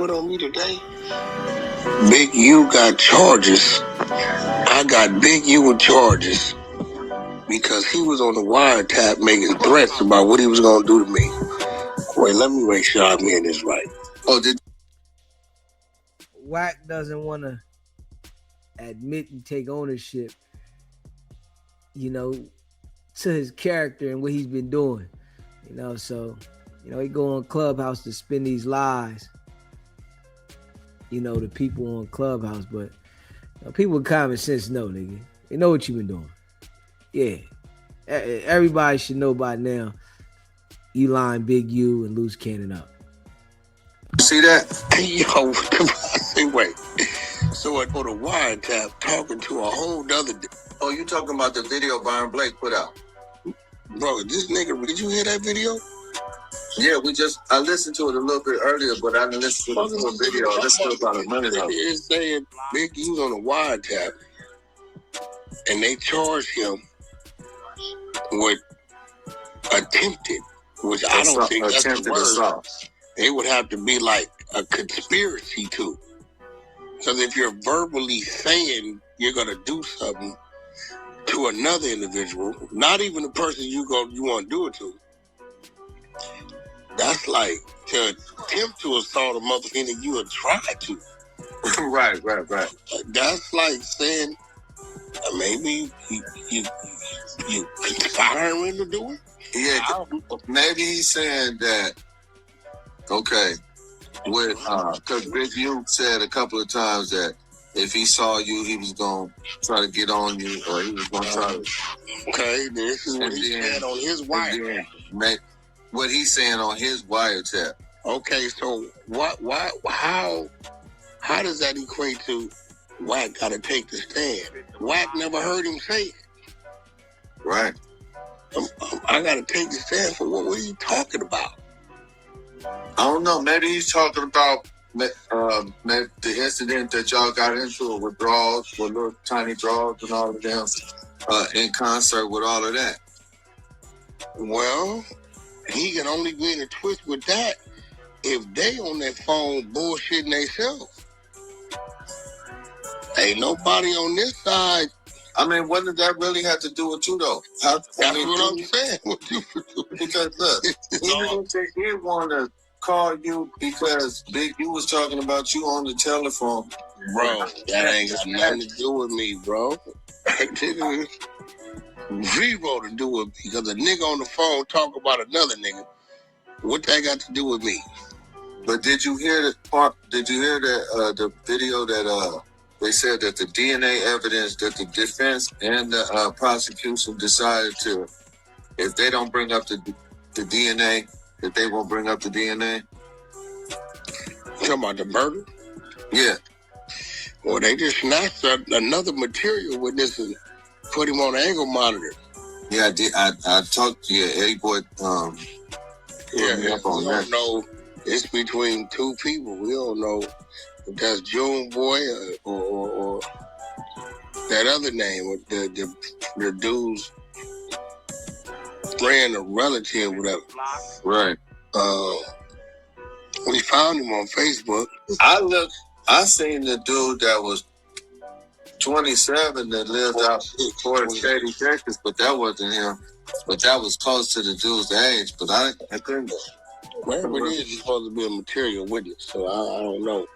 Put on me today. Big U got charges. I got Big U with charges because he was on the wiretap making threats about what he was going to do to me. Wait, let me make sure I'm hearing this right. Oh, did Wack doesn't want to admit and take ownership, to his character and what he's been doing, so, he go on Clubhouse to spin these lies, to people on Clubhouse, but people with common sense know, nigga. They know what you've been doing. Yeah. Everybody should know by now you line Big U and Loose Cannon up. See that? Yo, say wait. So I go to wiretap talking to a whole nother. Oh, you talking about the video Byron Blake put out? Bro, this nigga, did you hear that video? Yeah, I listened to it a little bit earlier, but I didn't listen to the full video. I listened to it about a minute ago. It's saying Big U's on a wiretap, and they charged him with attempted, which I don't think that's the word. Assault. It would have to be like a conspiracy to. Because if you're verbally saying you're going to do something to another individual, not even the person you want to do it to, that's like to attempt to assault a motherfucker you would try to. Right. That's like saying maybe you conspiring to do it. Yeah, maybe he's saying that. Okay, with because Big U said a couple of times that if he saw you, he was gonna try to get on you, or he was gonna try to. Okay, this is what he said on his wiretap. What he's saying on his wiretap. Okay, so how does that equate to Wack gotta take the stand? Wack never heard him say it. Right. I gotta take the stand for what are you talking about? I don't know. Maybe he's talking about maybe the incident that y'all got into with draws, with little tiny draws and all of them, in concert with all of that. Well, he can only be in a twist with that if they on their phone bullshitting themselves. Ain't nobody on this side. I mean, what did that really have to do with you, though? That's what I'm saying. Because look, he didn't want to call you because Big U was talking about you on the telephone. Bro, that ain't got nothing to do with me, bro. Zero to do with me. Because a nigga on the phone talk about another nigga. What that got to do with me? But did you hear the part? Did you hear the video that they said that the DNA evidence that the defense and the prosecution decided to, if they don't bring up the DNA, that they won't bring up the DNA? You talking about the murder? Yeah. Well, they just snatched another material witness and put him on an ankle monitor. Yeah, I did. I talked to Eddie Boy. Yeah, we don't know. It's between two people. We don't know if that's June Boy or that other name, the dude's friend or relative, whatever. Right. We found him on Facebook. I seen the dude that was 27 that lived out in Fort Shady, Texas, but that wasn't him. But that was close to the dude's age, but I couldn't. Wherever it is, he's supposed to be a material witness, so I don't know.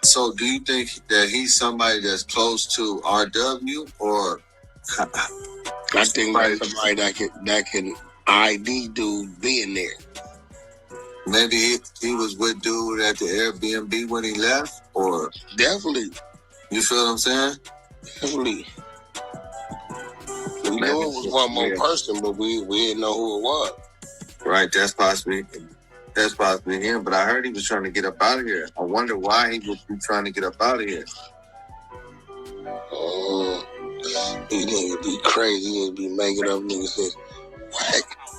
So do you think that he's somebody that's close to RW, or I think that's somebody that can ID dude being there? Maybe he was with dude at the Airbnb when he left, or definitely. You feel what I'm saying? Definitely. We knew it was one more person, but we didn't know who it was. Right, that's possibly him. But I heard he was trying to get up out of here. I wonder why he would be trying to get up out of here. He nigga be crazy. He be making up niggas say,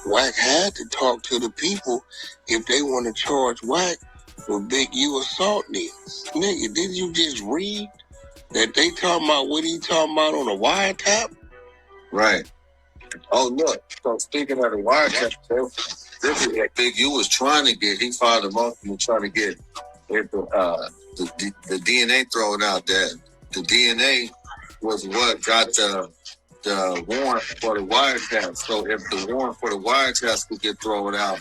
Wack had to talk to the people if they want to charge Wack with Big U assault then. Nigga, did you just read that they talking about what he talking about on a wiretap? Right. Oh, look. So speaking of the wiretap, this is what Big U was trying to get. He filed a motion to try to get if the DNA thrown out, that the DNA was what got the warrant for the wiretap. So if the warrant for the wiretap could get thrown out,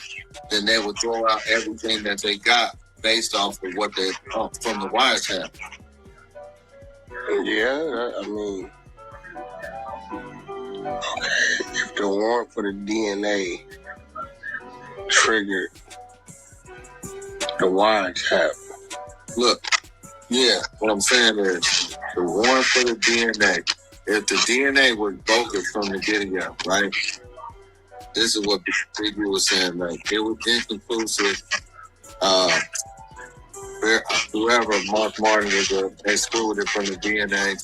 then they would throw out everything that they got based off of what they from the wiretap. Yeah, I mean, okay, if the warrant for the DNA triggered the wiretap. Look, yeah, what I'm saying is the warrant for the DNA. If the DNA was bogus from the video, right? This is what people were saying. Like it was inconclusive. Whoever Mark Martin was excluded from the DNA,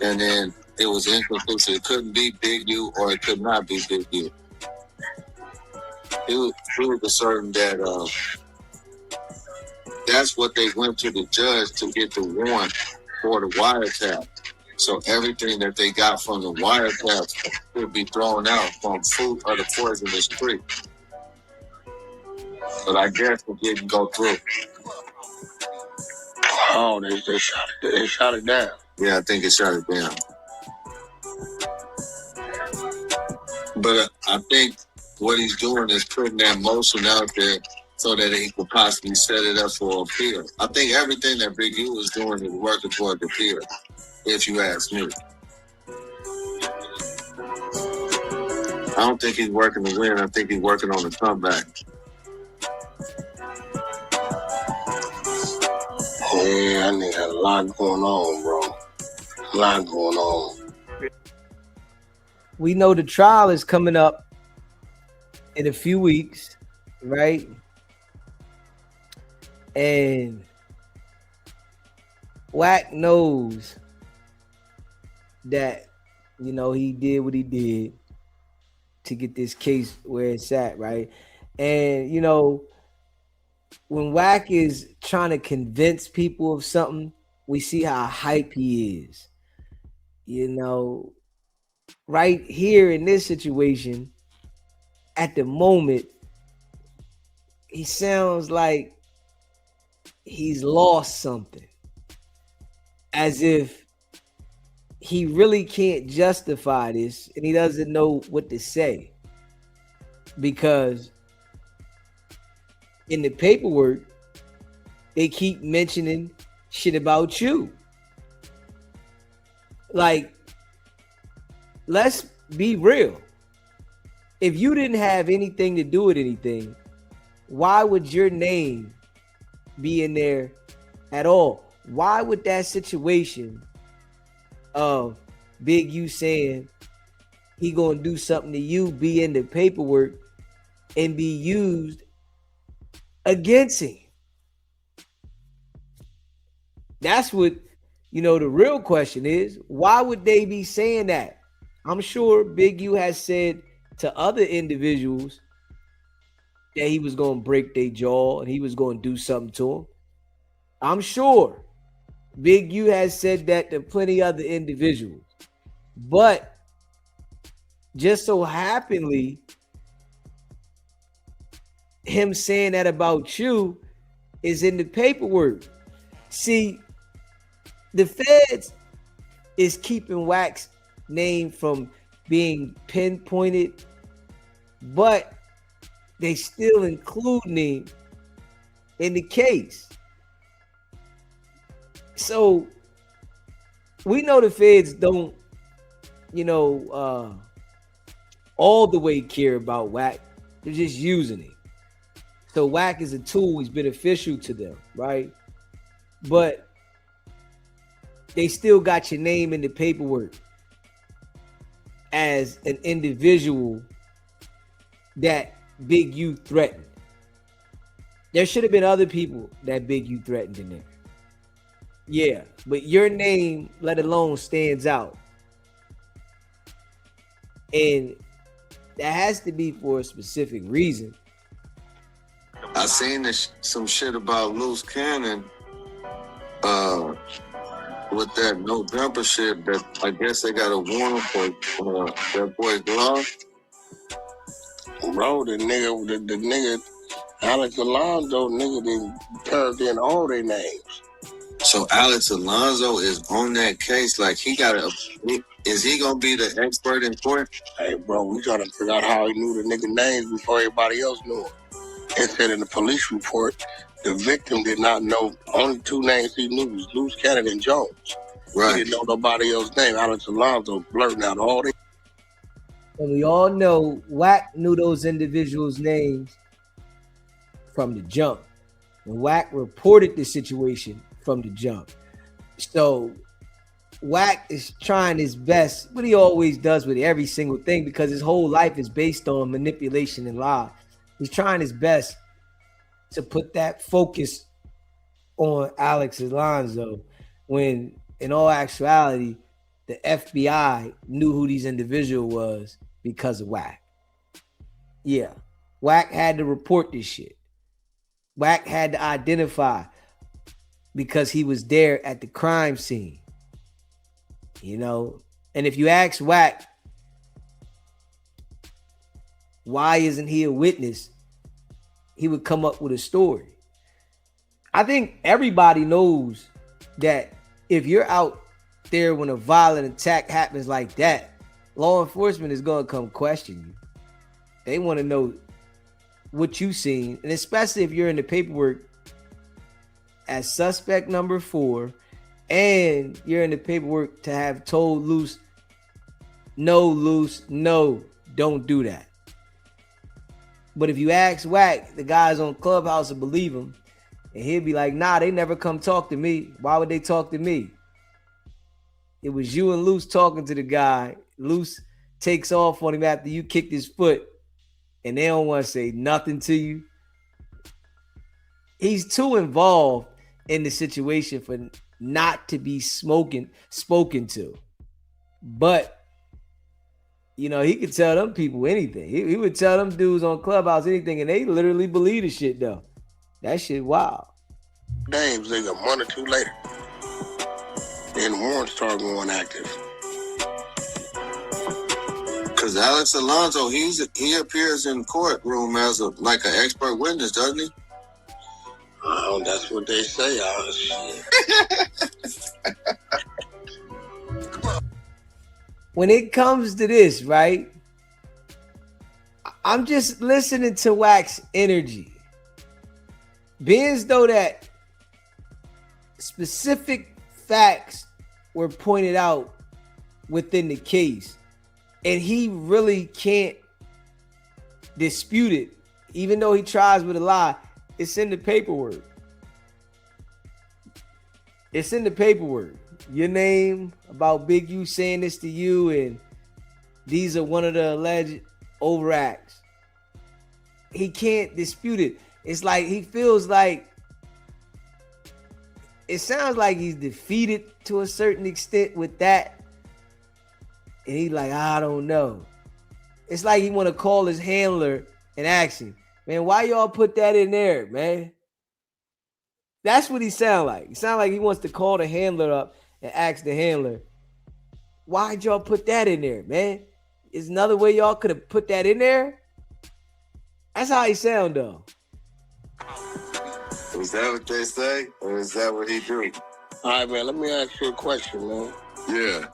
and then it was inconclusive. It couldn't be Big U or it could not be Big U. It was asserting that that's what they went to the judge to get the warrant for the wiretap. So everything that they got from the wiretap could be thrown out from fruit of the poisonous tree. But I guess it didn't go through. Oh, they shot it down. Yeah, I think it shot it down. But I think what he's doing is putting that motion out there so that he could possibly set it up for appeal. I think everything that Big U is doing is working toward the appeal, if you ask me. I don't think he's working to win. I think he's working on a comeback. Yeah, I need a lot going on, bro. A lot going on. We know the trial is coming up in a few weeks, right? And Wack knows that, you know, he did what he did to get this case where it's at, right? And, you know, when Wack is trying to convince people of something, we see how hype he is. You know, right here in this situation, at the moment, he sounds like he's lost something. As if he really can't justify this and he doesn't know what to say. Because in the paperwork, they keep mentioning shit about you. Like, let's be real. If you didn't have anything to do with anything, why would your name be in there at all? Why would that situation of Big U saying he gonna do something to you be in the paperwork and be used against him? That's what, you know, the real question is. Why would they be saying that? I'm sure Big U has said to other individuals that he was going to break their jaw and he was going to do something to them. I'm sure Big U has said that to plenty other individuals. But just so happenly, him saying that about you is in the paperwork. See, the feds is keeping Wack's name from being pinpointed, but they still including him in the case. So we know the feds don't, you know, all the way care about Wack. They're just using it. So Wack is a tool. He's beneficial to them, right? But they still got your name in the paperwork as an individual that Big U threatened. There should have been other people that Big U threatened in there. Yeah, but your name, let alone, stands out. And that has to be for a specific reason. I seen some shit about Loose Cannon with that no jumper shit that I guess they got a warrant for that boy Glove. Bro, the nigga Alex Alonso, nigga, then turned in all their names. So Alex Alonso is on that case. Like is he gonna be the expert in court? Hey, bro, we trying to figure out how he knew the nigga names before everybody else knew him. It said in the police report, the victim did not know. Only two names he knew was Luce Cannon and Jones. Right. He didn't know nobody else's name. Alex Alonso blurting out all the. And we all know Wack knew those individuals' names from the jump. And Wack reported the situation from the jump. So Wack is trying his best, what he always does with every single thing, because his whole life is based on manipulation and lie. He's trying his best to put that focus on Alex Alonso when in all actuality, the FBI knew who these individuals was because of Wack. Yeah, Wack had to report this shit. Wack had to identify because he was there at the crime scene. You know, and if you ask Wack, why isn't he a witness? He would come up with a story. I think everybody knows that if you're out there when a violent attack happens like that, law enforcement is going to come question you. They want to know what you've seen, and especially if you're in the paperwork as suspect number 4, and you're in the paperwork to have told Luce, no, don't do that. But if you ask Wack, the guys on Clubhouse will believe him, and he'll be like, nah, they never come talk to me. Why would they talk to me? It was you and Luce talking to the guy. Luce takes off on him after you kicked his foot, and they don't want to say nothing to you. He's too involved in the situation for not to be spoken to. But, you know, he could tell them people anything. He would tell them dudes on Clubhouse anything, and they literally believe the shit, though. That shit wild. Names, nigga, a month or two later. Then warrants start going active. Because Alex Alonso, he appears in courtroom as an expert witness, doesn't he? Oh, that's what they say. Oh, shit. When it comes to this, right, I'm just listening to Wack's energy. Being as though that specific facts were pointed out within the case, and he really can't dispute it, even though he tries with a lie. It's in the paperwork. It's in the paperwork. Your name, about Big U saying this to you, and these are one of the alleged overacts. He can't dispute it. It's like he feels like, it sounds like he's defeated to a certain extent with that. And he's like, I don't know. It's like he want to call his handler and ask him, man, why y'all put that in there, man? That's what he sound like. He sound like he wants to call the handler up and ask the handler, why'd y'all put that in there, man? Is another way y'all could have put that in there? That's how he sound, though. Is that what they say? Or is that what he do? All right, man, let me ask you a question, man. Yeah.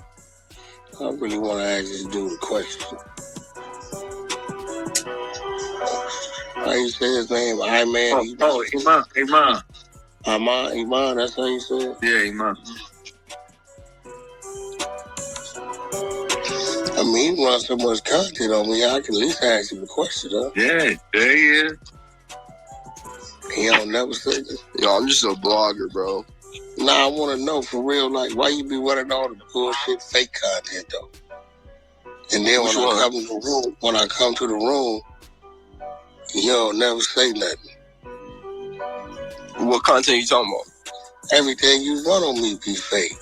I really want to ask this dude a question. How you say his name? Iman. Iman. Iman, that's how you say it? Yeah, Iman. I mean, he runs so much content on me, I can at least ask him a question, huh? Yeah, there he is. He don't never say this. Yo, I'm just a blogger, bro. Nah, I want to know for real, like, why you be running all the bullshit fake content, though? And then when I come to the room, you don't never say nothing. What content you talking about? Everything you run on me be fake.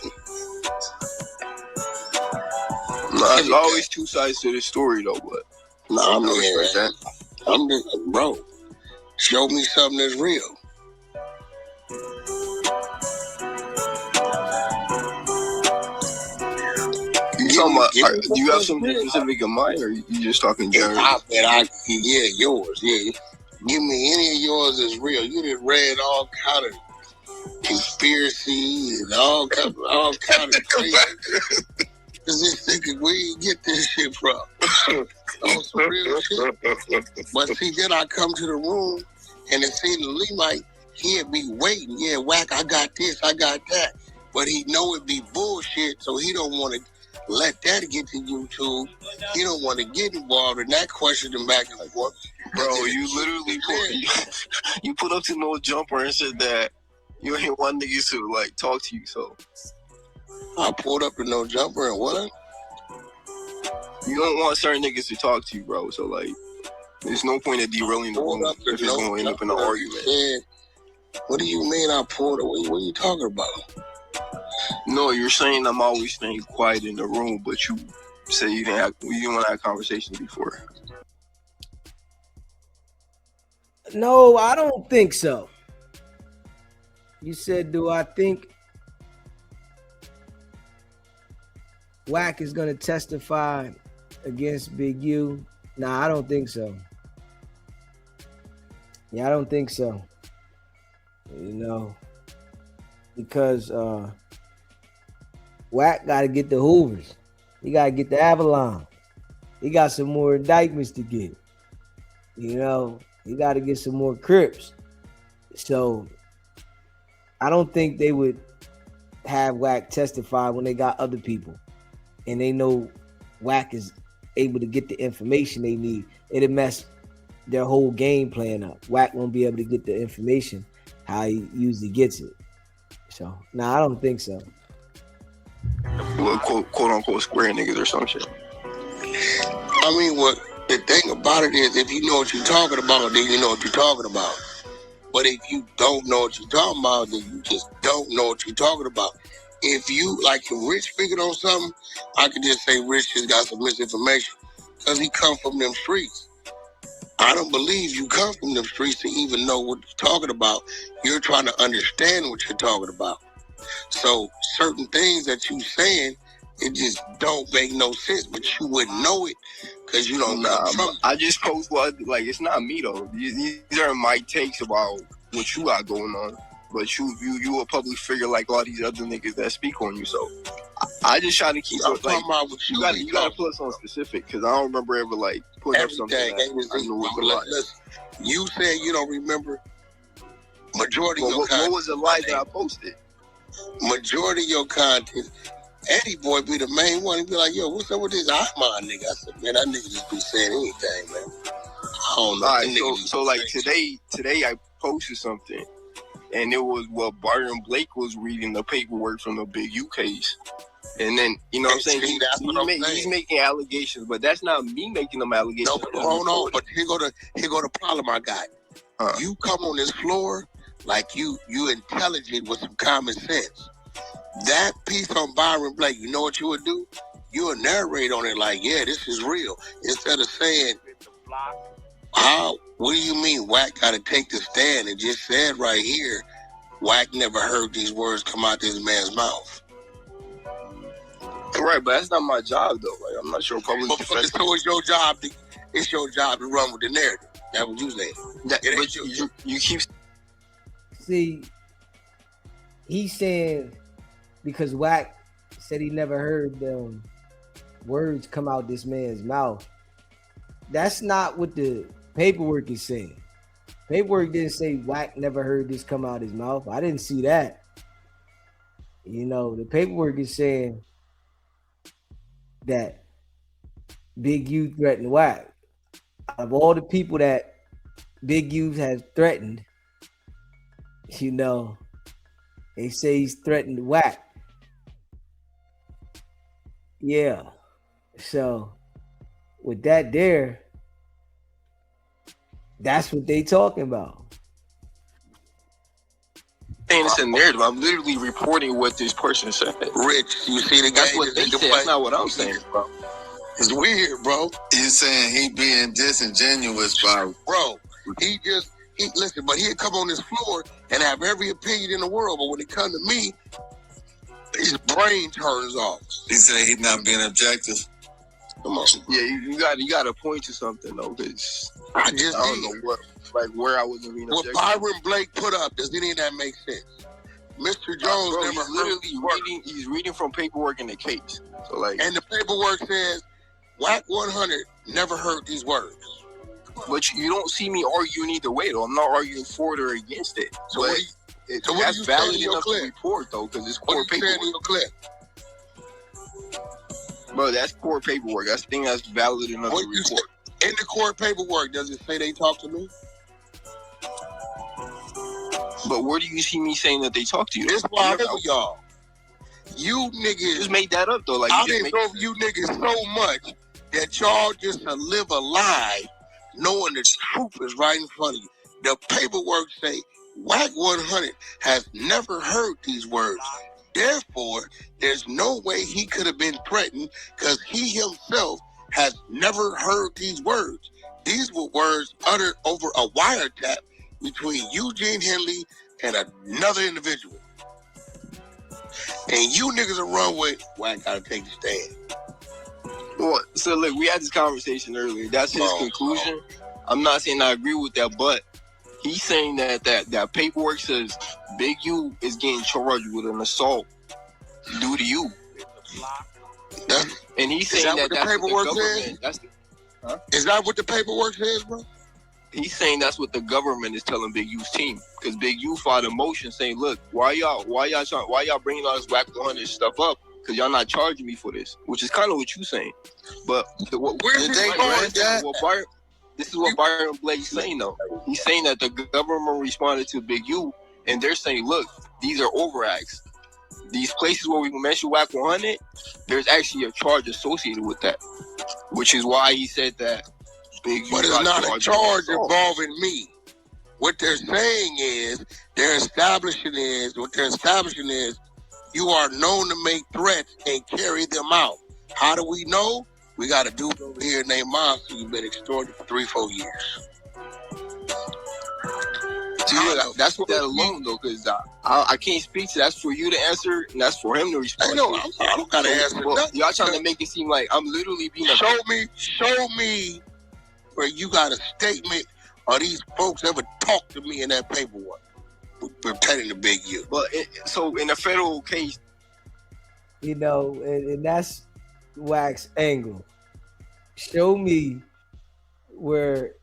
Nah, there's always two sides to the story, though, but... Nah, I'm that. I'm just, bro, show me something that's real. You talking about, do you have something specific in mind, or you just talking general? Yeah, yours, yeah. give me any of yours that's real. You done read all kind of conspiracies and all kind of crazy. Cause this nigga, where you get this shit from? On some real shit. But see, then I come to the room and it seemed to Lee like he'd be waiting. Yeah, whack, I got this, I got that. But he know it be bullshit, so he don't want to let that get to YouTube. He don't want to get involved in that question and back and forth. Bro, you literally you put up to no jumper and said that you ain't want niggas to like talk to you, so I pulled up to no jumper and what? You don't want certain niggas to talk to you, bro. So like, there's no point in derailing the room if it's going to end up in an argument. Said, what do you mean I pulled away? What are you talking about? No, you're saying I'm always staying quiet in the room, but you say you didn't want to have conversations before. No, I don't think so. You said, do I think Wack is going to testify against Big U? Nah, I don't think so. Yeah, I don't think so. You know, because Wack got to get the Hoovers. He got to get the Avalon. He got some more indictments to get. You know, he got to get some more Crips. So I don't think they would have Wack testify when they got other people and they know Wack is able to get the information they need. It'll mess their whole game plan up. Wack won't be able to get the information how he usually gets it. So, I don't think so. Well, quote unquote square niggas or some shit. I mean, what the thing about it is, if you know what you're talking about, then you know what you're talking about. But if you don't know what you're talking about, then you just don't know what you're talking about. If you, like, if Rich speaking on something, I could just say Rich just got some misinformation because he come from them streets. I don't believe you come from them streets to even know what you're talking about. You're trying to understand what you're talking about. So certain things that you saying, it just don't make no sense, but you wouldn't know it because you don't come from it. I just post what, like, it's not me though. These are my takes about what you got going on. But you a public figure like all these other niggas that speak on you. So I just try to keep it like you gotta put something specific because I don't remember ever like putting up something that I knew was a lie. You said you don't remember majority of your content. What was the lie that I posted? Majority of your content. Eddie Boy be the main one. He be like, yo, what's up with this Ahmad nigga? I said, man, that nigga just be saying anything, man. I don't know. All right, so like today I posted something. And it was what Byron Blake was reading the paperwork from the Big U case. And then, you know what I'm saying? He's making allegations, but that's not me making them allegations. No, but hold on. But here go the problem I got. You come on this floor like you intelligent with some common sense. That piece on Byron Blake, you know what you would do? You would narrate on it like, yeah, this is real. Instead of saying, what do you mean Wack got to take the stand and just said right here, Wack never heard these words come out this man's mouth. Right, but that's not my job though. Like, I'm not sure public defense. So it's your job to run with the narrative. That's what you saying. But you keep. See, he's saying because Wack said he never heard them words come out this man's mouth. That's not what the paperwork is saying. Paperwork didn't say Wack never heard this come out his mouth. I didn't see that. You know, the paperwork is saying that Big U threatened Wack. Out of all the people that Big U has threatened, you know, they say he's threatened Wack. Yeah. So with that there, that's what they talking about. And it's a narrative. I'm literally reporting what this person said. Rich, you see the guy? That's what they said. That's not what I'm saying, bro. It's weird, bro. You're saying he being disingenuous, bro. Bro, listen, but he'd come on this floor and have every opinion in the world, but when it comes to me, his brain turns off. He said he's not being objective. Come on. Yeah, you got to point to something though, because I don't know what. like where I wasn't being What objective. Byron Blake put up, does any of that make sense? Mr. Jones Bro, never he's literally reading. He's reading from paperwork in the case. So like, and the paperwork says WAC100 never heard these words. but you don't see me arguing either way though. I'm not arguing for it or against it. So but what do that's you valid say in your enough clip? to report though, because it's What court are you saying in paperwork. your clip? Bro, that's court paperwork. That's the thing that's valid enough What to you say report. in the court paperwork? Does it say they talked to me? But where do you see me saying that they talked to you? This is why I'm over y'all. You You niggas, just made that up though. Like I you just didn't know you niggas so much that y'all just to live a lie, knowing the truth is right in front of you. The paperwork say WAC100 has never heard these words. Therefore, there's no way he could have been threatened because he himself has never heard these words. These were words uttered over a wiretap between Eugene Henley and another individual. And you niggas will run with, well, I gotta take the stand. Well, so look, we had this conversation earlier. That's his conclusion. I'm not saying I agree with that, but he's saying that paperwork says Big U is getting charged with an assault due to you. And he's saying that what the that's paperwork what the government. says? Is that what the paperwork says, bro? He's saying that's what the government is telling Big U's team, because Big U filed a motion saying, "Look, why y'all bringing all this WAC100 stuff up? Because y'all not charging me for this," which is kind of what you saying. But Where's this going, Dad? This is what Byron Blake's saying though. He's saying that the government responded to Big U, and they're saying, "Look, these are overacts. These places where we mention WAC100, there's actually a charge associated with that," which is why he said that. Big U but it's not a charge involving me. What they're saying is, they're establishing is you are known to make threats and carry them out. How do we know? We got a dude over here named Monster who's been extorted for 3-4 years. That's what that alone though, because I can't speak to. That's for you to answer, and that's for him to respond. I know. I don't gotta answer. Y'all trying to make it seem like I'm literally being. Show me where you got a statement or these folks ever talked to me in that paperwork pertaining to Big U. But so in a federal case, you know, and that's Wax angle. Show me where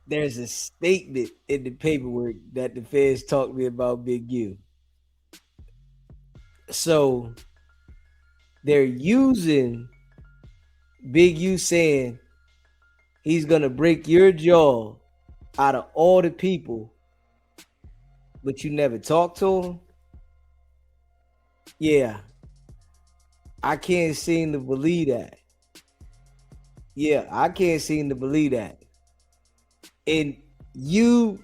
there's a statement in the paperwork that the feds talked to me about Big U. So they're using Big U saying he's gonna break your jaw out of all the people, but you never talked to him. Yeah, I can't seem to believe that. Yeah, I can't seem to believe that. And you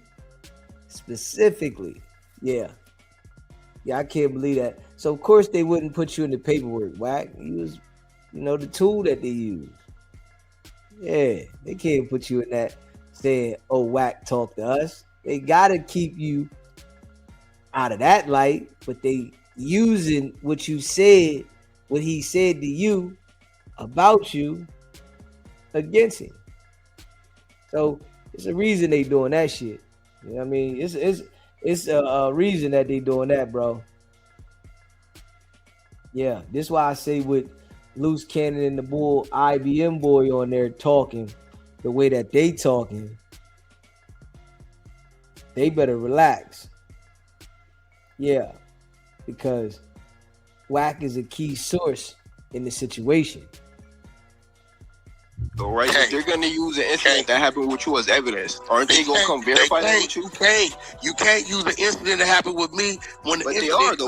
specifically, yeah, I can't believe that. So of course they wouldn't put you in the paperwork, Whack. You was, the tool that they use. Yeah, they can't put you in that saying, "Oh, Whack talk to us." They gotta keep you out of that light, but they using what he said to you about you against him. So it's a reason they doing that shit. You know what I mean? It's a reason that they doing that, bro. Yeah, this is why I say with Loose Cannon and the Bull IBM boy on there talking the way that they talking, they better relax. Yeah, because Whack is a key source in the situation. All right, if they're gonna use an incident that happened with you as evidence, aren't they gonna come verify that with you? You can't use the incident that happened with me when the incident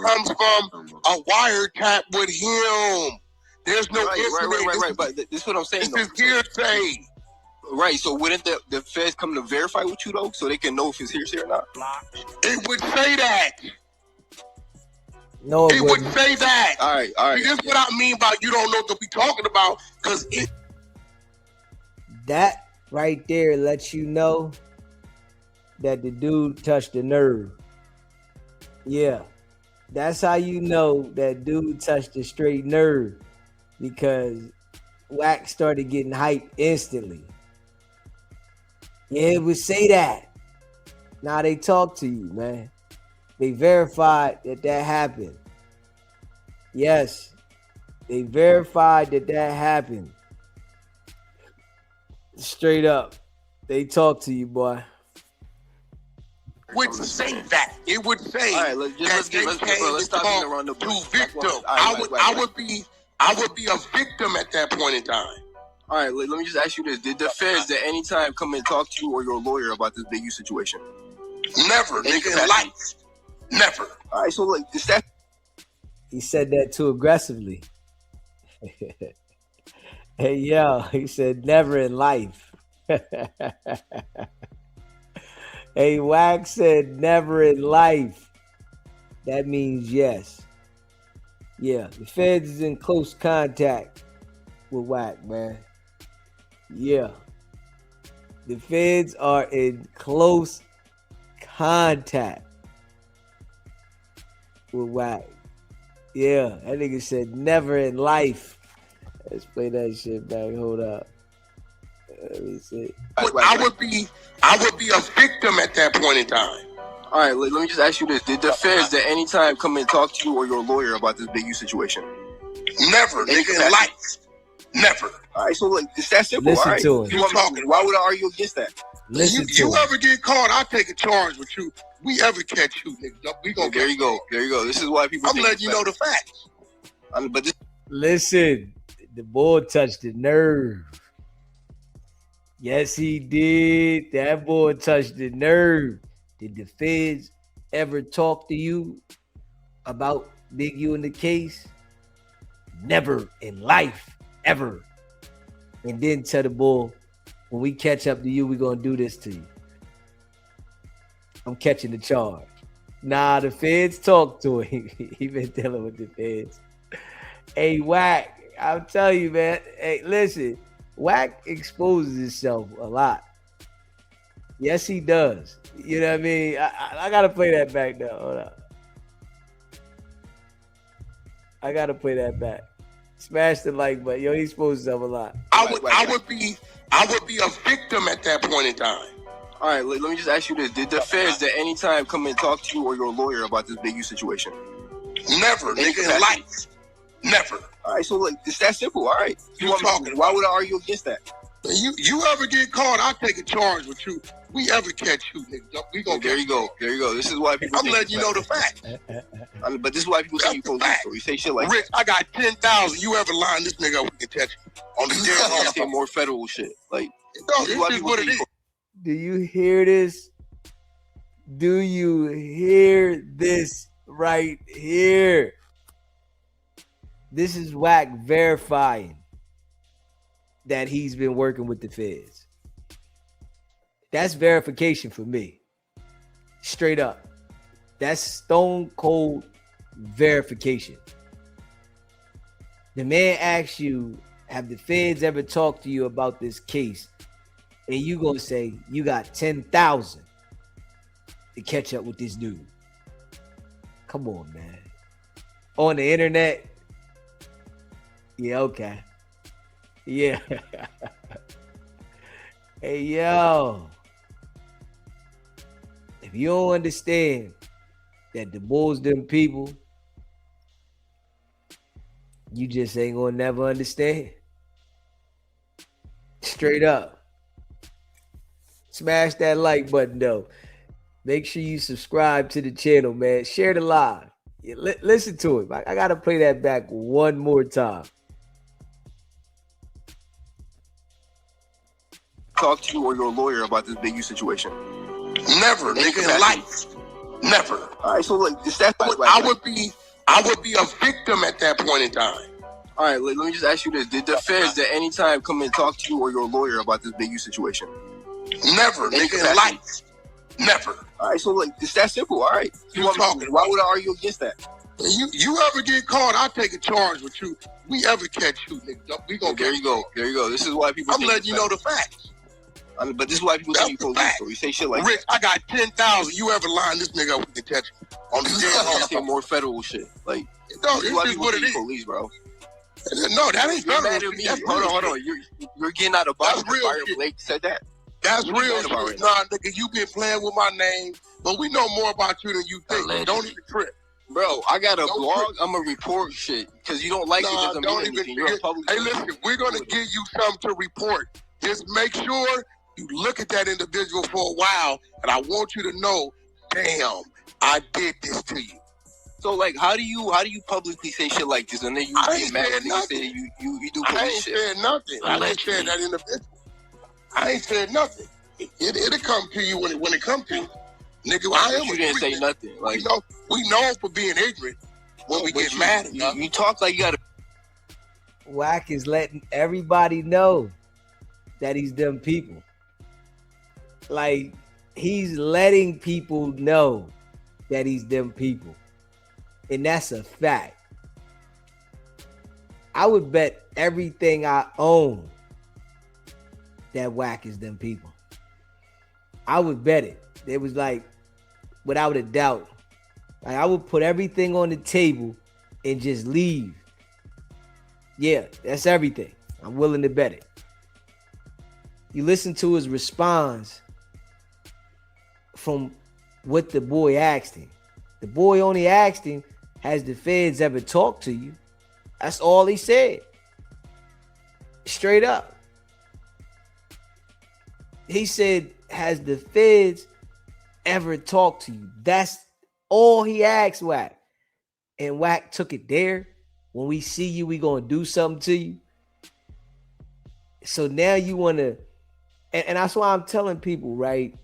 comes from a wiretap with him. There's no incident. Right. But this is what I'm saying. This is hearsay. Right. So wouldn't the feds come to verify with you though, so they can know if it's hearsay or not? It would say that. No, it would say that. All right. See, this is what I mean by you don't know what we talking about, because that right there lets you know that the dude touched the nerve. Yeah, that's how you know that dude touched the straight nerve, because Wax started getting hyped instantly. Yeah, it would say that. Now they talk to you, man. They verified that happened. Yes, they verified that happened. Straight up, they talk to you, boy. Would say that. It would say All right, let's stop being around the bush. Victim. I would be a victim at that point in time. All right, let me just ask you this: did the feds at any time come and talk to you or your lawyer about this Big U situation? Never, nigga, in life. Never. All right, so like, is that? He said that too aggressively. Hey, yo, he said never in life. Hey, Wax said never in life. That means yes. Yeah, the feds is in close contact with Wack, man. Yeah. The feds are in close contact with Wack. Yeah, that nigga said never in life. Let's play that shit back. Hold up. Let me see. I would be a victim at that point in time. All right, let me just ask you this: did the feds at any time come and talk to you or your lawyer about this Big U situation? Never, nigga, in life. Never. All right, so like, it's that simple. Listen all right? to him. You talking? Why would I argue against that? Listen to you him. ever get caught? I'll take a charge with you. We ever catch you, nigga? We gonna there you go. There you go. This is why people. I'm letting you know the facts. But this. Listen, the boy touched the nerve. Yes, he did. That boy touched the nerve. Did the feds ever talk to you about Big U in the case? Never in life, ever. And then tell the boy, when we catch up to you, we're going to do this to you. I'm catching the charge. Nah, the feds talk to him. He been dealing with the feds. Hey, Wack, I'll tell you, man. Hey, listen, Wack exposes himself a lot. Yes, he does. You know what I mean? I got to play that back now. Hold up. I got to play that back. Smash the like button. Yo, he exposes himself a lot. I would be a victim at that point in time. All right, let me just ask you this: did the feds at any time come and talk to you or your lawyer about this Big U situation? Never, nigga, in life. Never. All right, so like, it's that simple. All right, you talking? Why would I argue against that? You ever get caught? I'll take a charge with you. We ever catch you, nigga? We gonna. There you go. There you go. This is why people. I'm letting you know the facts. But this is why people say you police. So you say shit like, Rich, I got 10,000. You ever line this nigga up? We can catch you on the damn. Say more federal shit. Like, this is what it is. Do you hear this? Do you hear this right here? This is Wack verifying that he's been working with the feds. That's verification for me. Straight up. That's stone cold verification. The man asks you, have the feds ever talked to you about this case? And you gonna say you got 10,000 to catch up with this dude. Come on, man. On the internet? Yeah, okay. Yeah. Hey, yo. If you don't understand that the Bulls, them people, you just ain't gonna never understand. Straight up. Smash that like button, though. Make sure you subscribe to the channel, man. Share the live. Yeah, listen to it. I got to play that back one more time. Talk to you or your lawyer about this Big U situation? Never, nigga, in life. Never. All right, so like, is that I would be a victim at that point in time. All right, let me just ask you this: did the feds at any time come and talk to you or your lawyer about this Big U situation? Never, nigga, in life. Never. All right, so like, it's that simple. All right, you talking? Why would I argue against that? You ever get caught? I'll take a charge with you. We ever catch you, nigga? We gonna. There you go. There you go. This is why people. I'm letting you know the facts. But this is why people say you police. So you say shit like, Rich, I got 10,000. You ever line this nigga up? We can catch you on the damn. Say more federal shit. Like, no, this is what it is. Police, bro. No, that ain't federal. Hold on. You're getting out of box. That's real shit. Blake said that. That's real shit. Nah, nigga, you been playing with my name, but we know more about you than you think. Don't even trip. Bro, I got a blog. I'm going to report shit. Because you don't like it doesn't mean anything. You're a public. Hey, listen, we're going to give you something to report. Just make sure you look at that individual for a while, and I want you to know, damn, I did this to you. So, like, how do you publicly say shit like this, and then you get mad and you say you do police shit? I ain't said nothing. I just said that individual. I ain't said nothing. It'll come to you when it comes to you. Nigga, I am. You didn't say nothing. Like, we know for being ignorant when we get mad. You talk like you got to. Wack is letting everybody know that he's them people. Like, he's letting people know that he's them people. And that's a fact. I would bet everything I own that Wack is them people. I would bet it. It was like, without a doubt. Like, I would put everything on the table and just leave. Yeah, that's everything. I'm willing to bet it. You listen to his response from what the boy asked him. The boy only asked him, has the feds ever talked to you? That's all he said. Straight up. He said, has the feds ever talked to you? That's all he asked Wack. And Wack took it there. When we see you, we gonna do something to you. So now you wanna, and that's why I'm telling people, right?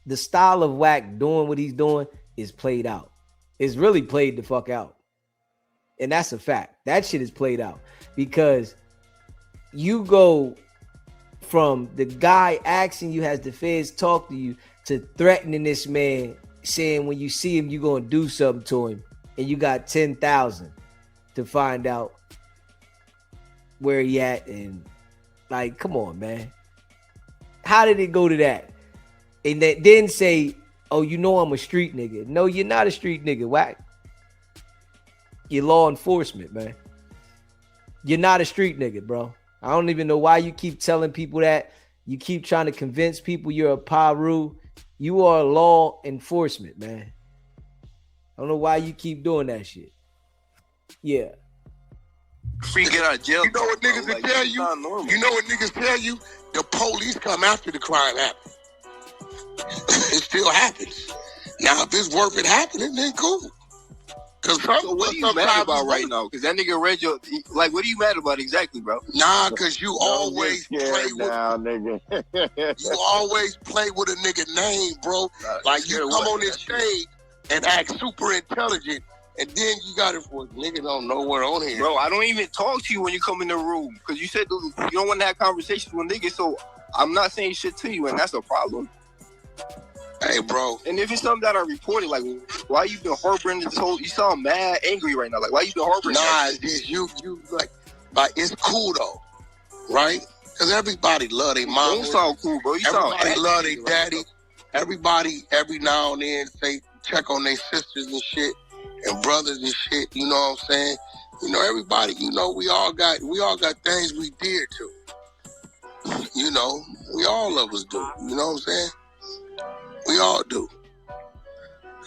The style of Wack doing what he's doing is played out. It's really played the fuck out. And that's a fact. That shit is played out. Because you go from the guy asking you, has the feds talked to you, to threatening this man, saying when you see him, you're going to do something to him. And you got 10,000 to find out where he at. And like, come on, man. How did it go to that? And that then say, oh, you know I'm a street nigga. No, you're not a street nigga, Wack. You're law enforcement, man. You're not a street nigga, bro. I don't even know why you keep telling people that. You keep trying to convince people you're a Paru. You are law enforcement, man. I don't know why you keep doing that shit. Yeah. Free get out of jail. You know what niggas will tell you? You know what niggas tell you? The police come after the crime happens. It still happens. Now, if it's worth it happening, then cool. So what are you mad about right now? Because that nigga read your, like, what are you mad about exactly, bro? Nah, because you always play with, nigga. you always play with a nigga name, bro. Like, you come on this stage and act super intelligent, and then you got it for nigga don't know what on here. Bro, I don't even talk to you when you come in the room, because you said you don't want to have conversations with niggas, so I'm not saying shit to you, and that's a problem. Hey, bro. And if it's something that I reported, like, why you been harboring this whole? You sound mad, angry right now. Like, why you been harboring? Nah, it's you like it's cool though, right? Because everybody love their mama. You don't sound cool, bro. You everybody love their daddy. Everybody every now and then say check on their sisters and shit and brothers and shit. You know what I'm saying? You know, everybody. You know, we all got things we did to. You know, we all of us do. You know what I'm saying? We all do.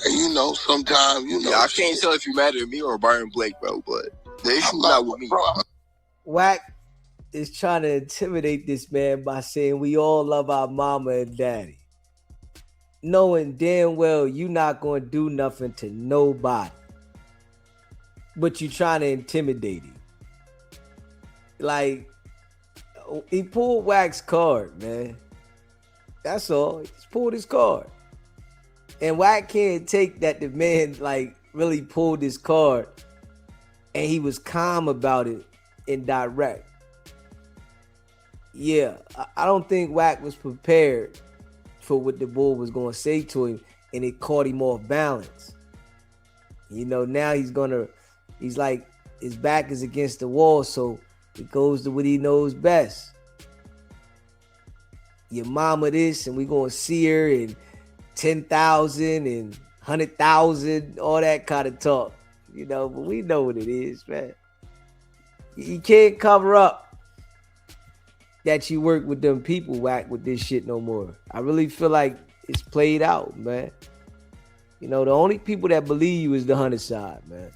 And you know, sometimes, you know. Yeah, I can't tell if you're mad at me or Byron Blake, bro, but the issue's not with me. Bro. Wack is trying to intimidate this man by saying we all love our mama and daddy. Knowing damn well you not going to do nothing to nobody. But you trying to intimidate him. Like, he pulled Wack's card, man. That's all. He just pulled his card. And Wack can't take that the man like really pulled his card and he was calm about it and direct. Yeah, I don't think Wack was prepared for what the bull was going to say to him, and it caught him off balance. You know, now he's like, his back is against the wall, so he goes to what he knows best. Your mama this, and we gonna see her, and 10,000 and 100,000, all that kind of talk, you know. But we know what it is, man. You can't cover up that you work with them people whack with this shit no more. I really feel like it's played out, man. You know, the only people that believe you is the 100 side, man.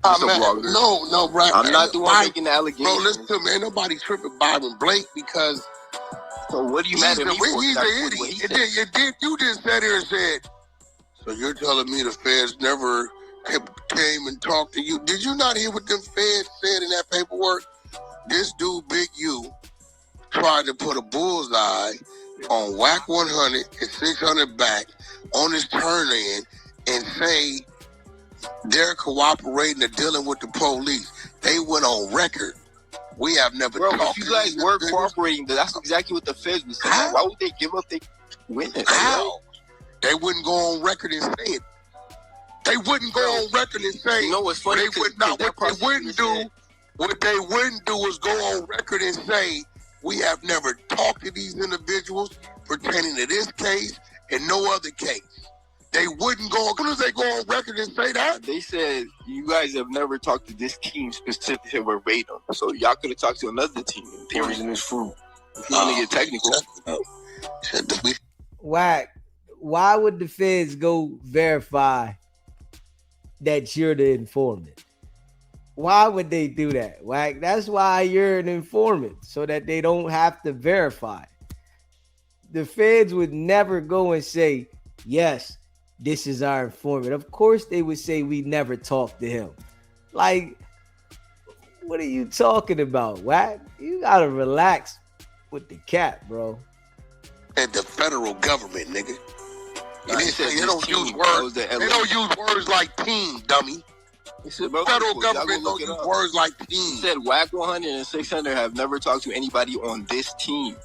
No, right. I'm not the one making the allegation. Bro, listen to me. Ain't nobody tripping Byron Blake because. So what are you mad at me for? He's an idiot. You just sat here and said, so you're telling me the feds never came and talked to you? Did you not hear what them feds said in that paperwork? This dude, Big U, tried to put a bullseye on Wicked100 and 600 back on his turn-in and say they're cooperating and dealing with the police. They went on record. We have never talked. If you guys were cooperating, that's exactly what the feds was saying. Why would they give up their witness? How? They wouldn't go on record and say it. They wouldn't go on record and say. You know what's funny? They would not. What they wouldn't do. What they wouldn't do is go on record and say we have never talked to these individuals pertaining to this case and no other case. They wouldn't go. As soon as they go on record and say that, they said you guys have never talked to this team specifically verbatim. So y'all could have talked to another team. Theories in this fruit. If you want to get technical. Why would the feds go verify that you're the informant? Why would they do that? Whack? That's why you're an informant, so that they don't have to verify. The feds would never go and say, yes, this is our informant. Of course they would say we never talked to him. Like, what are you talking about, Whack? You gotta relax with the cat, bro. And the federal government, nigga. And they don't use words. They don't use words like team, dummy. Federal government don't use words like team. He said Wicked100 and 600 have never talked to anybody on this team.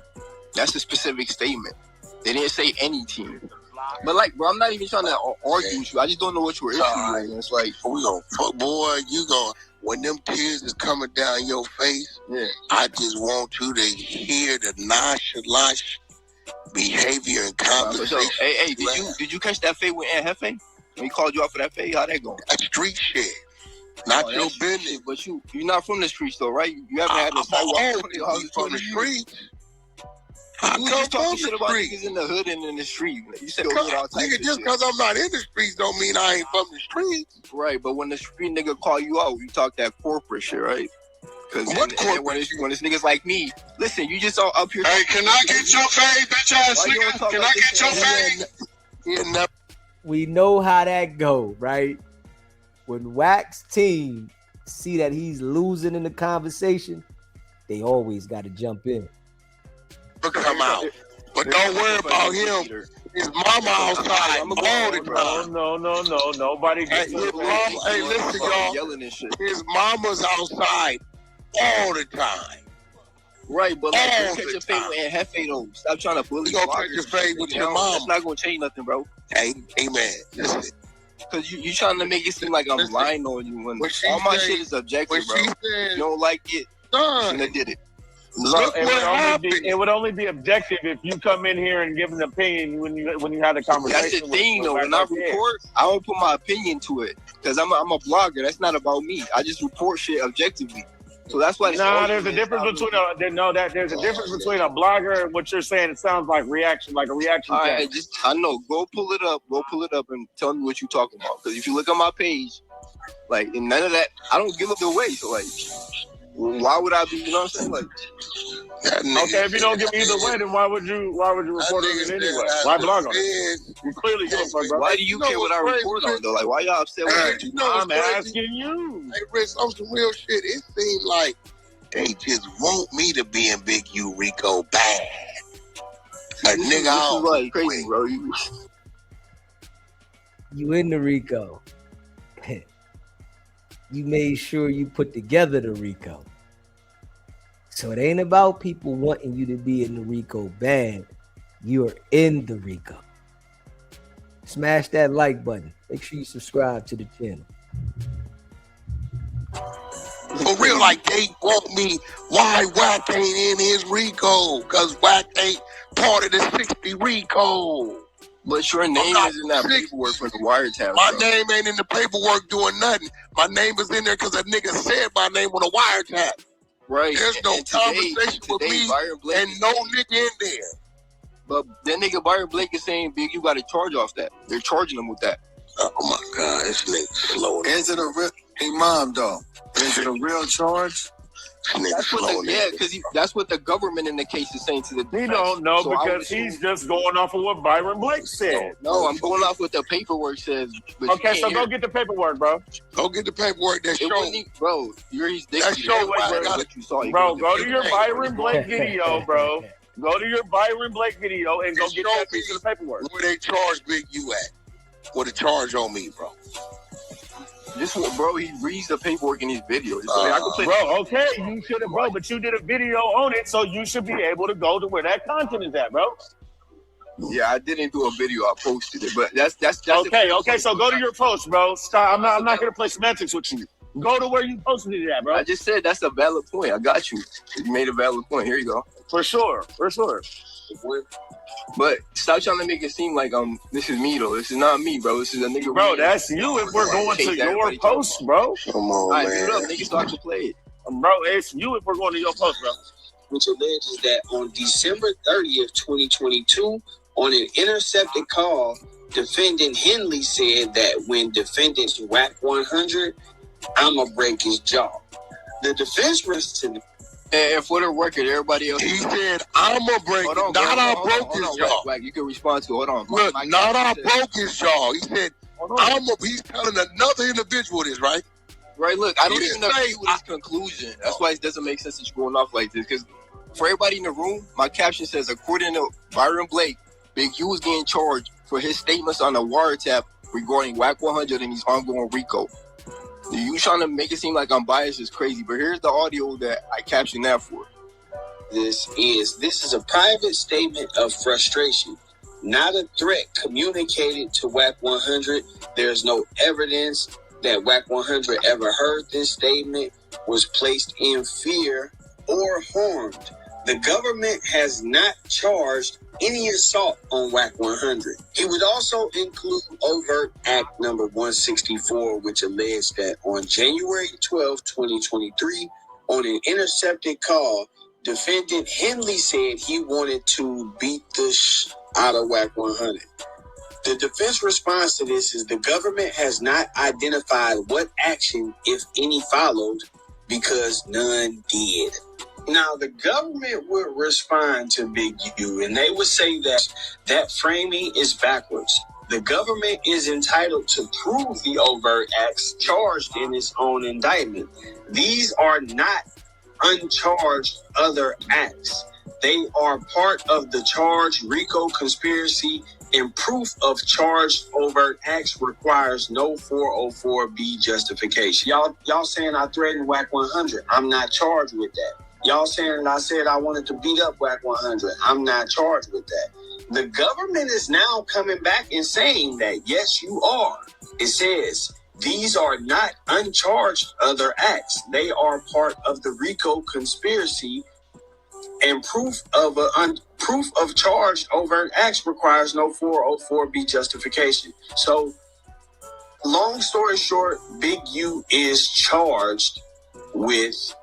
That's a specific statement. They didn't say any team. But like, bro, I'm not even trying to argue with you. I just don't know what your issue is. It's like, we gonna fuck, boy. You gonna when them tears is coming down your face. Yeah. I just want you to hear the nonchalant behavior and conversation. So, hey, did you catch that fade with Aunt Hefe? When he called you out for that fade, how'd that go? That street shit. Not your business. Shit, but you're not from the streets though, right? You haven't had this from the streets. You was just talking shit about niggas in the hood and in the street. You said just because I'm not in the streets don't mean I ain't from the streets. Right, but when the street nigga call you out, you talk that corporate shit, right? Because when it's niggas like me, listen, you just all up here. Hey, can I get your fade, bitch ass nigga? Can I get your fade? We know how that go, right? When Wax team see that he's losing in the conversation, they always got to jump in. Come out, but don't worry about him. His mama outside all the time. No, nobody gets his mama. Hey, listen, y'all. His mama's outside all the time. Right, but like, catch your fade with Hefe though. Stop trying to bully. You gonna catch your fade with your mom? That's not gonna change nothing, bro. Hey, amen. Listen. Cause you trying to make it seem like I'm lying on you when all my shit is objective, bro. If you don't like it, you shouldn't have did it. Look, it would only be objective if you come in here and give an opinion when you had a conversation. That's the thing, though. When I report, I don't put my opinion to it because I'm a blogger. That's not about me. I just report shit objectively. So that's why. There's a difference between there's a difference between a blogger and what you're saying. It sounds like a reaction. All right, I know. Go pull it up, and tell me what you're talking about. Because if you look on my page, like, and none of that, I don't give up the way. So like. Why would I be? You know what I'm saying? Like, okay, if you don't give me either way, then why would you report it anyway? Why blog on it? You clearly give a fuck, bro. Why do you care what I report on though? Like, why y'all upset with me? I'm asking you. Hey, Rich, on some real shit. It seems like they just want me to be in Big U Rico bad. A nigga, I like crazy, bro. You in the Rico. You made sure you put together the Rico. So it ain't about people wanting you to be in the Rico bad. You're in the Rico. Smash that like button. Make sure you subscribe to the channel. For real, like they want me. Why Wack ain't in his Rico? Because Wack ain't part of the 60 Rico. But your name is in that paperwork for the wiretap. My name ain't in the paperwork doing nothing. My name is in there because a nigga said my name on the wiretap. Right. There's no conversation with me and no nigga in there. But that nigga Byron Blake is saying, Big, you got to charge off that. They're charging him with that. Oh my God, this nigga slow. Is it a real? Hey, mom, though. Is it a real charge? That's what the government in the case is saying to the defense. He don't know because he's just going off of what Byron Blake said. No, I'm going off what the paperwork says. Okay, so go get the paperwork, bro. Go get the paperwork that shows. Bro, you're his dick. That shows what you saw. Bro, go to your Byron Blake video, bro. Go to your Byron Blake video and go get that piece of the paperwork. Where they charge Big U at? Where the charge on me, bro? Bro, he reads the paperwork in his videos. Bro, okay, you should have, bro, but you did a video on it, so you should be able to go to where that content is at, bro. Yeah, I didn't do a video. I posted it, but that's okay. So go to your post, bro. Stop. I'm not gonna play semantics with you. Go to where you posted it at, bro. I just said that's a valid point. I got you. You made a valid point. Here you go. For sure. But stop trying to make it seem like this is me though. This is not me, bro. This is a nigga. Bro, that's you if we're going to your post, bro. Come on, all right, man. All right, nigga, so I can play it. Bro, it's you if we're going to your post, bro. Which alleges that on December 30th, 2022, on an intercepted call, defendant Henley said that when defendants whack 100, I'ma break his jaw. The defense was to and for the record, everybody else. He said, "I'ma break it." Not I broke his jaw. Like you can respond to. Hold on. Look, not I broke his jaw. He said, He's telling another individual this, right? Right. Look, I don't even agree with his conclusion. That's why it doesn't make sense that you're going off like this. Because for everybody in the room, my caption says, according to Byron Blake, Big U was getting charged for his statements on the wiretap regarding WAC 100 and his ongoing RICO. You trying to make it seem like I'm biased is crazy, but here's the audio that I captioned that for. This is a private statement of frustration, not a threat communicated to WAC 100. There's no evidence that WAC 100 ever heard this statement, was placed in fear, or harmed. The government has not charged any assault on WAC 100. It would also include overt act number 164, which alleged that on January 12, 2023, on an intercepted call, defendant Henley said he wanted to beat the out of WAC 100. The defense response to this is the government has not identified what action, if any, followed because none did. Now, the government would respond to Big U, and they would say that framing is backwards. The government is entitled to prove the overt acts charged in its own indictment. These are not uncharged other acts. They are part of the charged RICO conspiracy, and proof of charged overt acts requires no 404B justification. Y'all saying I threatened WAC 100. I'm not charged with that. Y'all saying I said I wanted to beat up WAC 100. I'm not charged with that. The government is now coming back and saying that, yes, you are. It says, these are not uncharged other acts. They are part of the RICO conspiracy, and proof of charged overt acts requires no 404B justification. So, long story short, Big U is charged with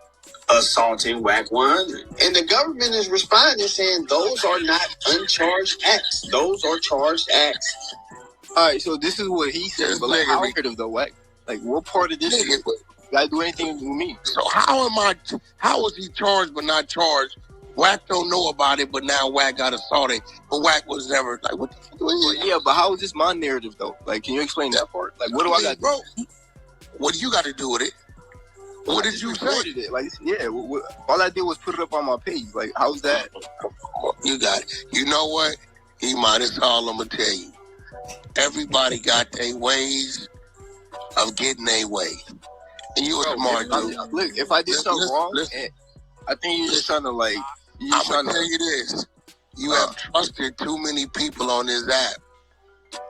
assaulting WAC 100. And the government is responding saying those are not uncharged acts. Those are charged acts. All right, so this is what he said, but like, how of the WAC? Like, what part of this got to do anything with me? So how is he charged but not charged? WAC don't know about it, but now WAC got assaulted. But WAC was never like, what the fuck is Yeah, but how is this my narrative though? Like, can you explain that part? Like, what do I got to do? Bro, what do you got to do with it? What did you say? It. Like, yeah, all I did was put it up on my page. Like, how's that? You got it. You know what? He might as well, I'm going to tell you. Everybody got their ways of getting their way. And you a smart dude. Look, if I did something wrong, I think you're just trying to, like... I'm going to tell you this. You have trusted too many people on this app.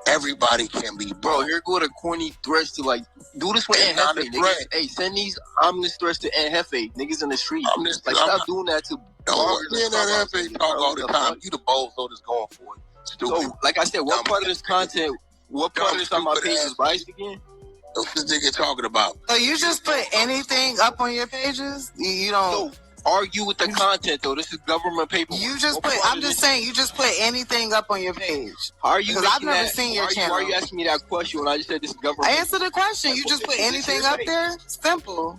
Everybody can be bro. Here go the corny threats to like do this with Jefe. Hey, send these ominous threats to Jefe. Niggas in the street. Stop doing that to. Don't Jefe talk all the time. You the bozo that's going for it. Stupid. So, like I said, what part of this content? What part of this on my page is biased again? What's this nigga talking about? So you just put anything up on your pages? You don't. argue with the content though. This is government paper. You just put. I'm just saying. You just put anything up on your page. How are you? Because I've never seen your channel. Why are you asking me that question when I just said this is government? I answered the question. You just put anything up there. Simple.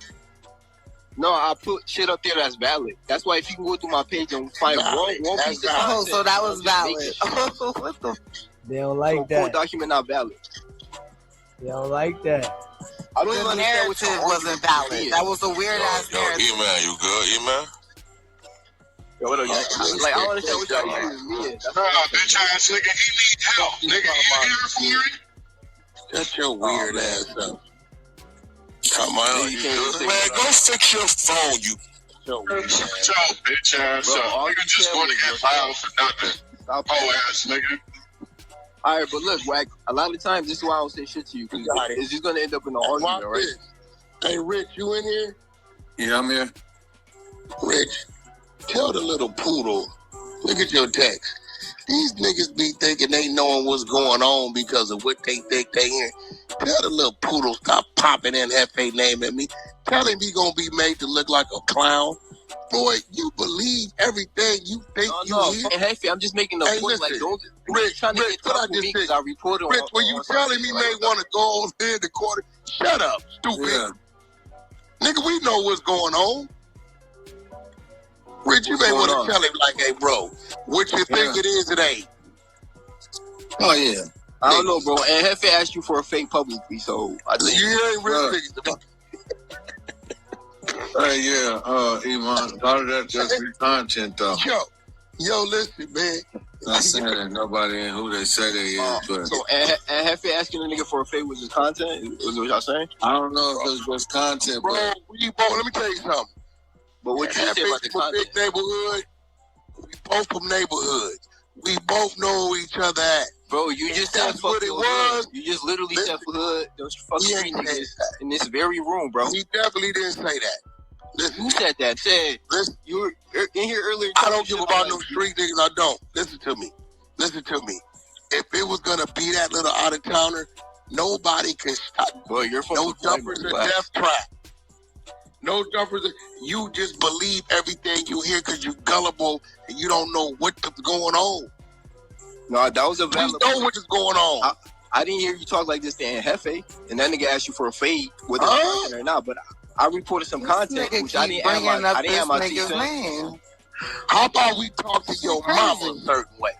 No, I put shit up there that's valid. That's why if you can go through my page and find one piece of content. Oh, so that was valid. What the? They don't like so that. Document not valid. They don't like that. I don't The even understand what narrative wasn't valid. That was a weird ass narrative. E-man, you good, E-man? Yo, what up, like, I don't understand what y'all using me in. Bitch ass nigga, he need help. Nigga, you here for me? Shut your weird ass up. Come on, Man, go fix your phone, you. Shut your bitch ass up. Nigga just want to get filed for nothing. Oh ass nigga. All right, but look, Wack, a lot of times this is why I don't say shit to you, because it's just going to end up in an argument, right? Hey, Rich, you in here? Yeah, I'm here. Rich, tell the little poodle, look at your text. These niggas be thinking they knowing what's going on because of what they think they hear. Tell the little poodle stop popping in Hefe name at me. Tell him he gonna be made to look like a clown. Boy, you believe everything you think you hear. Hey, Hefe, I'm just making the point. Listen, Like, don't Rich, trying to get what I tough with me just because said. I reported Rich, on. when you telling me may want to go on here in the corner, shut up, stupid. Yeah. Nigga, we know what's going on. Rich, you may want to tell him like, hey, bro, what you think it is, it ain't. Oh, yeah. I don't know, bro. And Hefe asked you for a fake publicly, so I think you ain't really thinking. Hey, yeah, Iman, a lot of that just be content, though. Yo, listen, man. Not saying nobody in who they say they is, but... So, and Hefe asking a nigga for a fake was his content? Was what y'all saying? I don't know if it's just content, bro, but... let me tell you something. But what you say about the content? Big neighborhood, we both from neighborhoods. We both know each other at. Bro, you just said fuck what it was. You just literally said for hood. Those fucking street niggas in this very room, bro. He definitely didn't say that. Listen, who said that? Said you were in here earlier. I don't give about no street niggas. I don't. Listen to me. Listen to me. If it was gonna be that little out of towner, nobody can stop. Boy, you're from no jumpers or death trap. No jumpers. You just believe everything you hear because you're gullible and you don't know what's going on. No, that was a valid. We know what is going on. I didn't hear you talk like this to Hefe, and that nigga asked you for a fade, whether it's or not. But I reported some content, which I didn't have my name. How about we talk to your mama a certain way?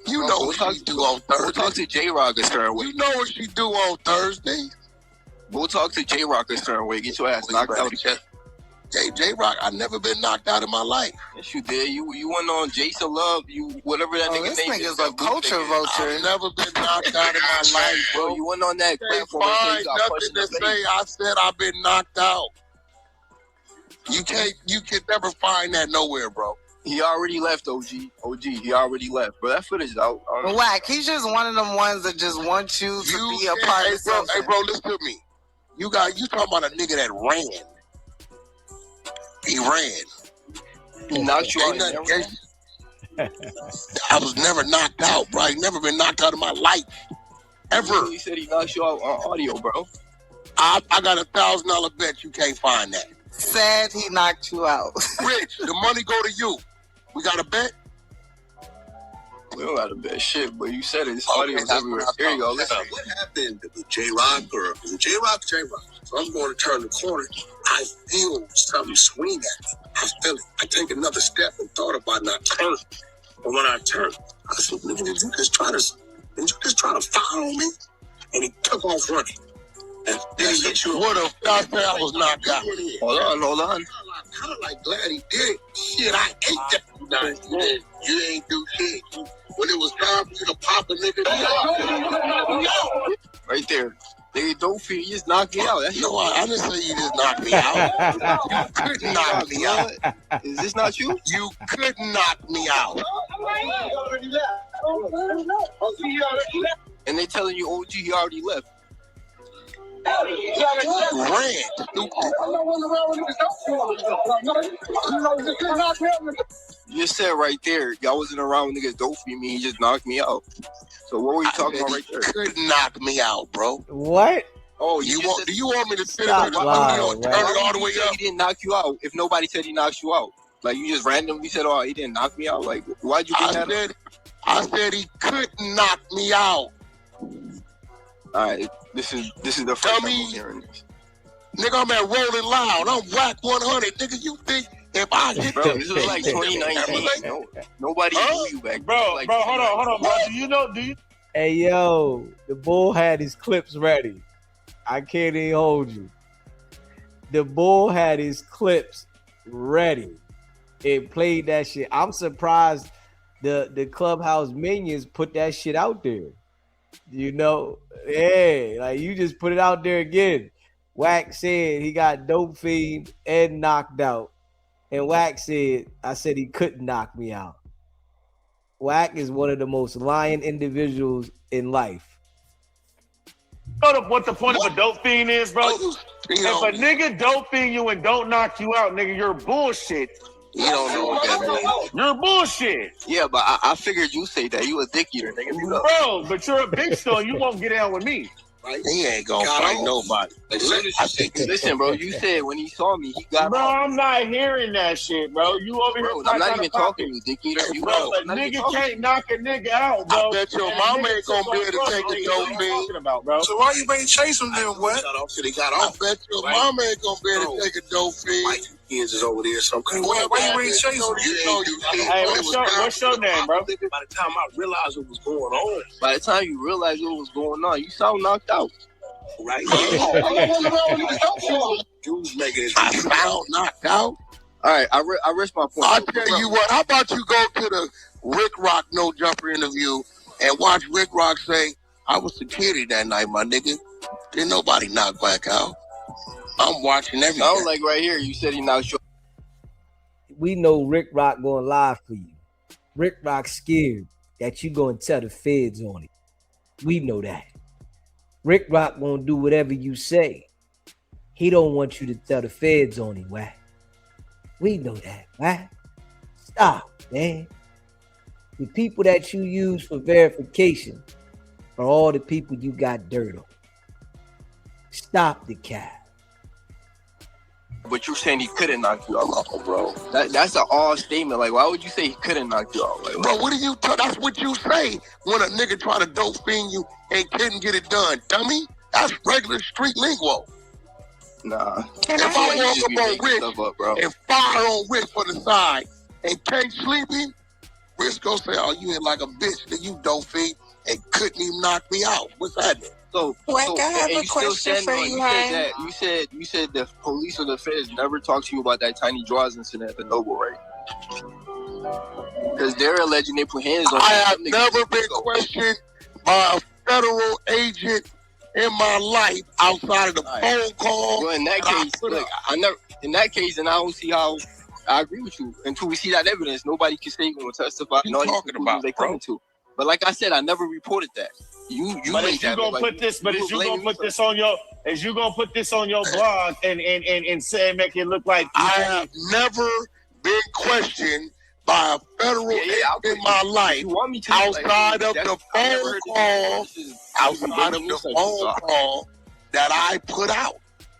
You know what she do on Thursday. We'll talk to J-Rock a certain way. You know what she do on Thursday. We'll talk to J-Rock a certain way. Get your ass knocked out. Hey, J-Rock, I never been knocked out in my life. Yes, you did. You went on Jason Love, whatever that nigga name is. This nigga's a culture vulture. I've never been knocked out in my life, bro. You went on that platform. Nothing to say. I said I've been knocked out. You can never find that nowhere, bro. He already left, OG, he already left. But that footage is out. Whack, he's just one of them ones that just want you to be a part of something. Hey, bro, listen to me. You talking about a nigga that ran. He ran. He knocked you out. I was never knocked out, bro. I ain't never been knocked out in my life. Ever. He said he knocked you out on audio, bro. I got $1,000 bet you can't find that. Said he knocked you out. Rich, the money go to you. We got a bet? We don't got a bet shit, but you said it. It's audio's everywhere. Here you go. Listen. What happened with J-Rock or J-Rock? So I'm going to turn the corner. I feel something swing at me. I feel it. I take another step and thought about not turning. But when I turned, I said, nigga, did you just try to follow me? And he took off running. And then he hit you. What if I said I was knocked out? Hold on. I'm kind of like glad he did it. Shit, I ate that. Nah, you ain't do shit. When it was time for you to pop a nigga. Right there. Nigga, don't feel you just knocked me out. No, I didn't say you just knocked me out. You couldn't knock me out. Is this not you? You couldn't knock me out. And they telling you OG he already left. Ran, stupid. You just said right there, y'all wasn't around when niggas dope for me, he just knocked me out. So what were you talking about right there? Couldn't knock me out, bro. What? Oh, Do you want me to sit Stop in the lying, studio and turn man. it all the way up? He didn't knock you out. If nobody said he knocked you out, like you just randomly said, "Oh, he didn't knock me out." Like, why'd you bring that up? I said he couldn't knock me out. All right, this is the first time I'm hearing this. Nigga, I'm at Rolling Loud. I'm whack 100. Nigga, you think if I hit Bro, this was like 2019. Nobody knew you back then. Bro, hold on, bro. Do you? Hey, yo, the bull had his clips ready. I can't even hold you. The bull had his clips ready. It played that shit. I'm surprised the Clubhouse minions put that shit out there. You know, yeah, like you just put it out there again. Wack said he got dope fiend and knocked out. And Wack said, I said he couldn't knock me out. Wack is one of the most lying individuals in life. You know what the point of a dope fiend is, bro? If a nigga dope fiend you and don't knock you out, nigga, you're bullshit. You don't know what that means. You're bullshit. Yeah, but I figured you say that. You a dick eater, nigga. Bro, but you're a big stone. You won't get down with me. He ain't gonna fight nobody. Listen, bro, you said when he saw me, he got bro, I'm not hearing that shit, bro. You over here. I'm not even talking to you, dick eater. Bro, a nigga can't knock a nigga out, bro. I bet your mama ain't gonna be able to take the dope fiend. So why you ain't chasing them, what? I bet your mama ain't gonna be able to take a dope fiend. Kids is over there, so why you ain't chasing them? Hey, what's your name, bro? By the time I realized what was going on. By the time you realized what was going on, you sound knocked out. Right. I sound knocked out. All right, I rest my point. I'll tell you what, how about you go to the Rick Rock No Jumper interview and watch Rick Rock say, I was security that night, my nigga. Didn't nobody knock back out. I'm watching everything. I was like right here, you said he knocked you. We know Rick Rock gonna lie for you. Rick Rock scared that you gonna tell the feds on it. We know that. Rick Rock gonna do whatever you say. He don't want you to tell the feds on him, Wack. We know that, Wack. Stop, man. The people that you use for verification are all the people you got dirt on. Stop the cap. But you're saying he couldn't knock you out, bro. That's an odd statement. Like, why would you say he couldn't knock you out? Like, bro, what do you that's what you say when a nigga try to dope fiend you and couldn't get it done, dummy. That's regular street lingo. Nah. If I walk up on Rich and fire on Rich for the side and can't sleep him, Rich gonna say, oh, you hit like a bitch that you dope fiend and couldn't even knock me out. What's happening? I have a question for you, Ryan. You said the police or the feds never talked to you about that Tiny Draws incident at the Noble, right? Because they're alleging they put hands on. I have never been questioned by a federal agent in my life outside of the phone call. Well, in that case, look, in that case, and I don't see how. I agree with you. Until we see that evidence, nobody can say you're going to testify. What are you talking about, they coming to? But like I said, I never reported that. But is you gonna put this on your blog and say make it look like I have never been questioned by a federal agent in my life outside of the phone call that I put out.